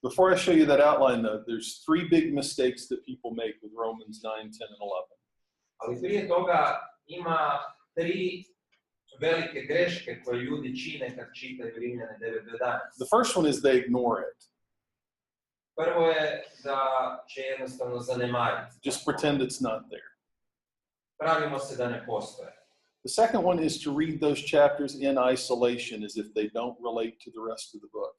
Before I show you that outline, though, there's three big mistakes that people make with Romans 9, 10, and 11. Ali prije toga ima tri velike greške koje ljudi čine kad čitaju Rimljane 9:11. The first one is they ignore it. Prvo je da će jednostavno zanemariti. Just pretend it's not there. Pravimo se da ne postoje. The second one is to read those chapters in isolation as if they don't relate to the rest of the book.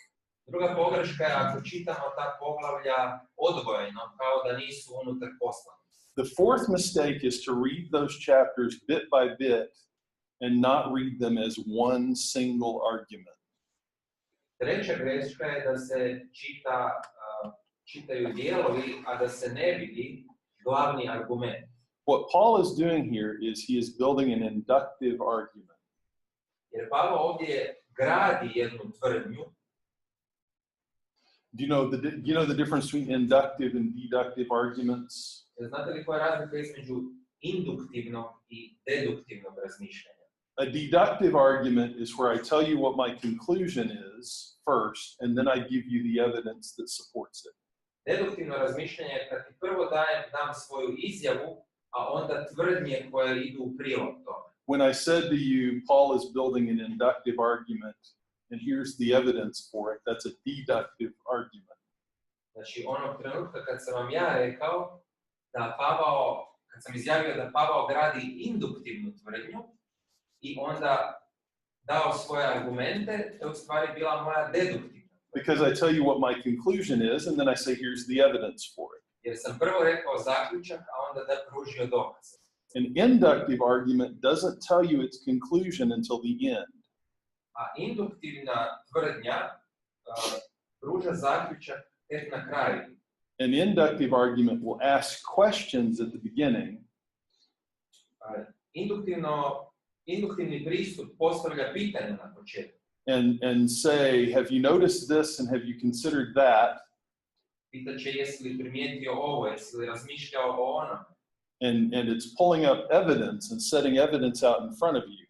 Druga pogreška je ako čitamo ta poglavlja odvojeno, kao da nisu unutar poslana. The fourth mistake is to read those chapters bit by bit and not read them as one single argument. Treća greška je da se čitaju dijelovi, a da se ne vidi glavni argument. What Paul is doing here is he is building an inductive argument. Jer Pavao ovdje gradi jednu tvrdnju. Do you know the difference between inductive and deductive arguments? Znate li koja je razlika između induktivnog i deduktivnog razmišljanja? A deductive argument is where I tell you what my conclusion is first, and then I give you the evidence that supports it. Deduktivno razmišljanje je kad ti prvo dam svoju izjavu, a onda tvrdnje koje idu u prilog tome. When I said to you, Paul is building an inductive argument, and here's the evidence for it, that's a deductive argument. Znači, onog trenutka kad sam vam ja rekao kad sam izjavio da Pavao gradi induktivnu tvrdnju i onda dao svoje argumente, to je u stvari bila moja deduktivna. Because I tell you what my conclusion is, and then I say, here's the evidence for it. Jer sam prvo rekao zaključak, a onda da pružio dokaze. An inductive argument doesn't tell you its conclusion until the end. A induktivna tvrdnja pruža zaključak tek na kraju. An inductive argument will ask questions at the beginning. Induktivni pristup postavlja pitanja na početku. And say, have you noticed this and have you considered that? Pitaće jesi li primijetio ovo, jesi li razmišljao o onom. And it's pulling up evidence and setting evidence out in front of you.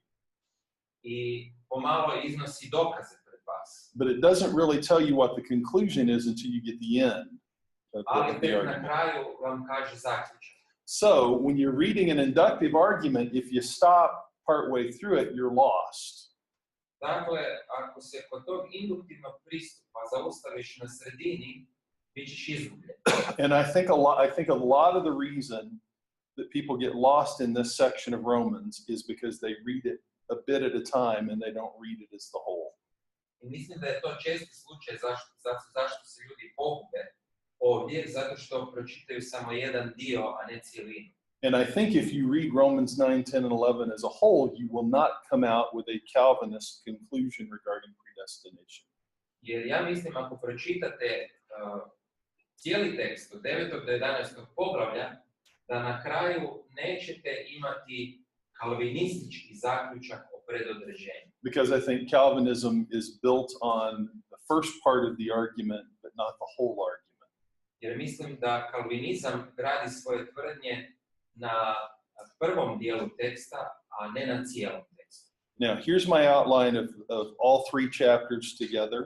I pomalo iznosi dokaze pred vas. But it doesn't really tell you what the conclusion is until you get the end. Ali tek na kraju vam kaže zaključak. So, when you're reading an inductive argument, if you stop partway through it, you're lost. Dakle, ako se kod tog induktivnog pristupa zaustaviš na sredini, bit ćeš izgubljen. And I think a lot of the reason that people get lost in this section of Romans is because they read it a bit at a time and they don't read it as the whole. I mislim da je to česti slučaj zašto se ljudi pogube ovdje, zato što pročitaju samo jedan dio, a ne cijelinu. And I think if you read Romans 9, 10, and 11 as a whole, you will not come out with a Calvinist conclusion regarding predestination. Jer ja mislim, ako pročitate cijeli tekst od 9. do 11. poglavlja, da na kraju nećete imati kalvinistički zaključak o predodređenju. Because I think Calvinism is built on the first part of the argument, but not the whole argument. Jer mislim da kalvinizam gradi svoje tvrdnje na prvom dijelu teksta, a ne na cijelom tekstu. Now, here's my outline of all three chapters together.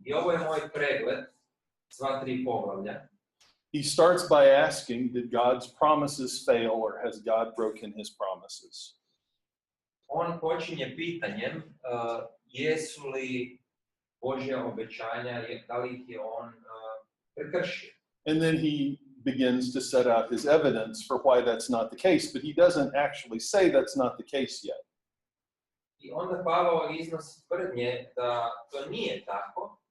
I ovo je moj pregled sva tri poglavlja. He starts by asking, did God's promises fail or has God broken his promises? On počinje pitanjem jesu li Božja obećanja, da li ih je on prekršio. And then he begins to set out his evidence for why that's not the case, but he doesn't actually say that's not the case yet. I onda Pavao iznosi tvrdnje da to nije tako,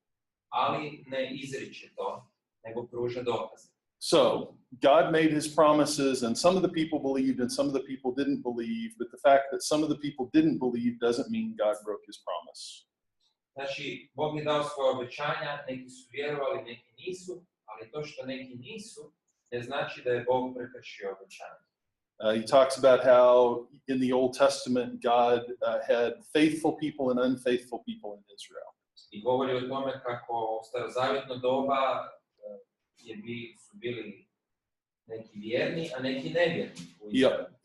ali ne izriče to, nego pruža dokaze. So, God made his promises, and some of the people believed and some of the people didn't believe, but the fact that some of the people didn't believe doesn't mean God broke his promise. Znači, Bog je dao svoje obećanja, neki su vjerovali, neki nisu, ali to što neki nisu, ne znači da je Bog prekršio obećanje. He talks about how in the Old Testament God had faithful people and unfaithful people in Israel. I govori o tome kako u starozavjetno doba su bili neki vjerni, a neki nevjerni.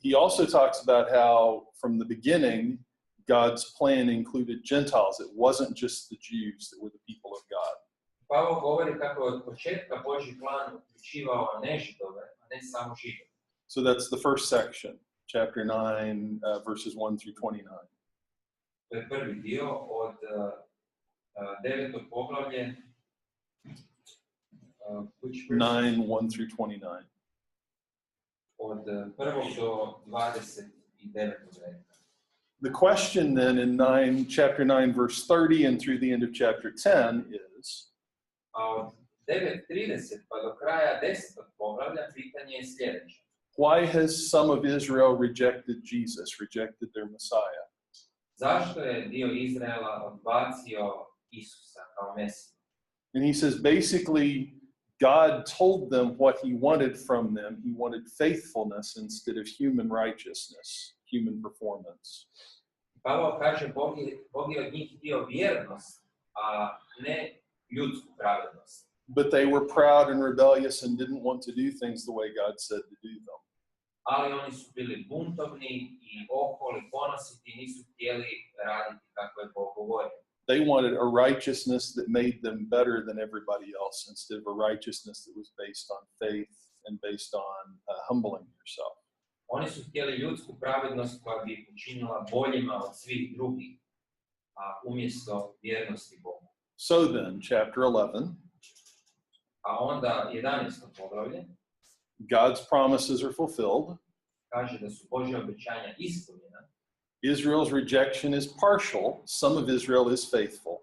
He also talks about how from the beginning God's plan included Gentiles. It wasn't just the Jews that were the people of God. Pavao govori kako je od početka Božji plan uključivao nežidove, a ne samo židove. So that's the first section, chapter 9, verses 1 through 29. To je prvi dio od 9. poglavlje, which verse? 9, 1 through 29. Od 1. do 29. reda. The question then in chapter 9, verse 30 and through the end of chapter 10 is, A od 9:30 pa do kraja 10. poglavlja pitanje je sljedeće. why has some of Israel rejected Jesus, rejected their Messiah? Zašto je dio Izraela odbacio Isusa kao Mesiju? And he says basically God told them what he wanted from them. He wanted faithfulness instead of human righteousness, human performance. Pavao kaže Bog je od njih htio vjernost, a ne ljudsku pravednost. But they were proud and rebellious and didn't want to do things the way God said to do them. Ali oni su bili buntovni i oholi, ponositi, nisu htjeli raditi kako je Bog govorio. They wanted a righteousness that made them better than everybody else instead of a righteousness that was based on faith and based on humbling yourself. Oni su htjeli ljudsku pravednost koja bi ih učinila boljima od svih drugih, a umjesto vjernosti Bogu. So then, chapter 11, A onda 11. poglavlje God's promises are fulfilled. kaže da su Božja obećanja ispunjena. Israel's rejection is partial. Some of Israel is faithful.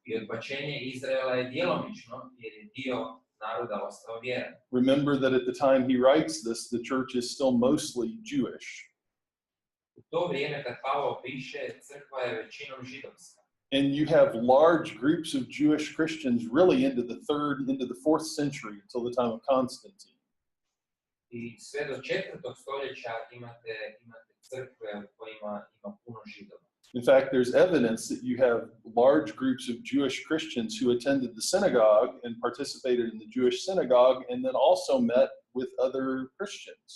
I odbačenje Izraela je djelomično jer je dio naroda ostao vjeran. Remember that at the time he writes this, the church is still mostly Jewish. U to vrijeme kad Pavao piše, crkva je većinom židovska. And you have large groups of Jewish Christians really into the 4th century until the time of Constantine. I sve do 4. stoljeća imate crkve u kojima ima puno židova. In fact, there's evidence that you have large groups of Jewish Christians who attended the synagogue and participated in the Jewish synagogue and then also met with other Christians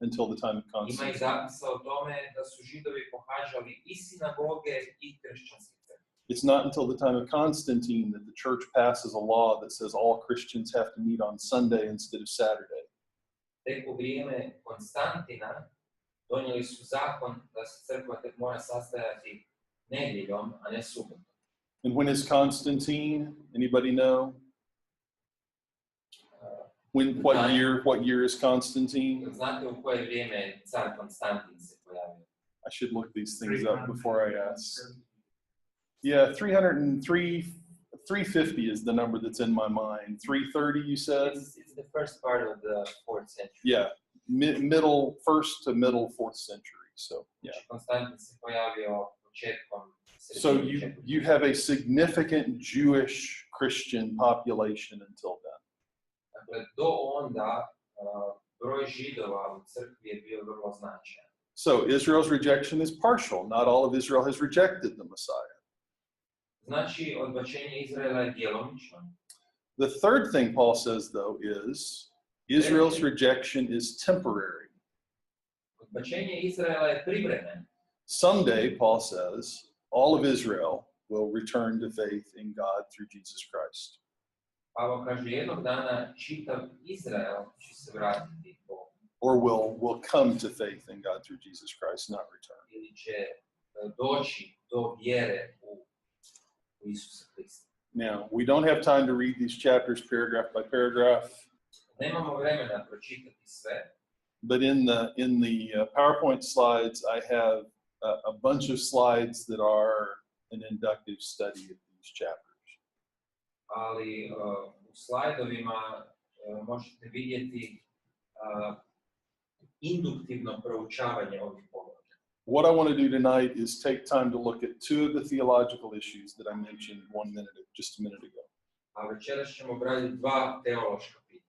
until the time of Ima i Constantine. zapisa o tome da su židovi pohađali i sinagoge i kršćanske crkve. It's not until the time of Constantine that the church passes a law that says all Christians have to meet on Sunday instead of Saturday. Tek u vrijeme Konstantina donijeli su zakon da se crkva mora sastajati nedjeljom, a ne subotom. And when is Constantine? Anybody know? What year is Constantine? Znate u koje vrijeme car Konstantin se pojavio? I should look these things up before I ask. Yeah, 350 is the number that's in my mind. 330, you said? It's the first part of the 4th century. Yeah, first to middle 4th century. So, yeah. Konstantin se pojavio početkom So you have a significant Jewish Christian population until then. Dakle, do onda broj židova u crkvi je bio vrlo značajan. So Israel's rejection is partial. Not all of Israel has rejected the Messiah. Znači, odbačenje Izraela je djelomično. The third thing Paul says, though, is Israel's rejection is temporary. Odbačenje Izraela je privremeno. Someday, Paul says, all of Israel will return to faith in God through Jesus Christ. Pavao kaže, jednog dana čitav Izrael će se vratiti Bogu. Or will come to faith in God through Jesus Christ, not return. Ili će doći do vjere u Isusa Krista. Now, we don't have time to read these chapters paragraph by paragraph. Nemamo vremena pročitati sve. But in the PowerPoint slides, I have a bunch of slides that are an inductive study of these chapters. Ali u slajdovima možete vidjeti induktivno proučavanje ovih poglavlja. What I want to do tonight is take time to look at two of the theological issues that I mentioned just a minute ago. A večeras ćemo obraditi dva teološka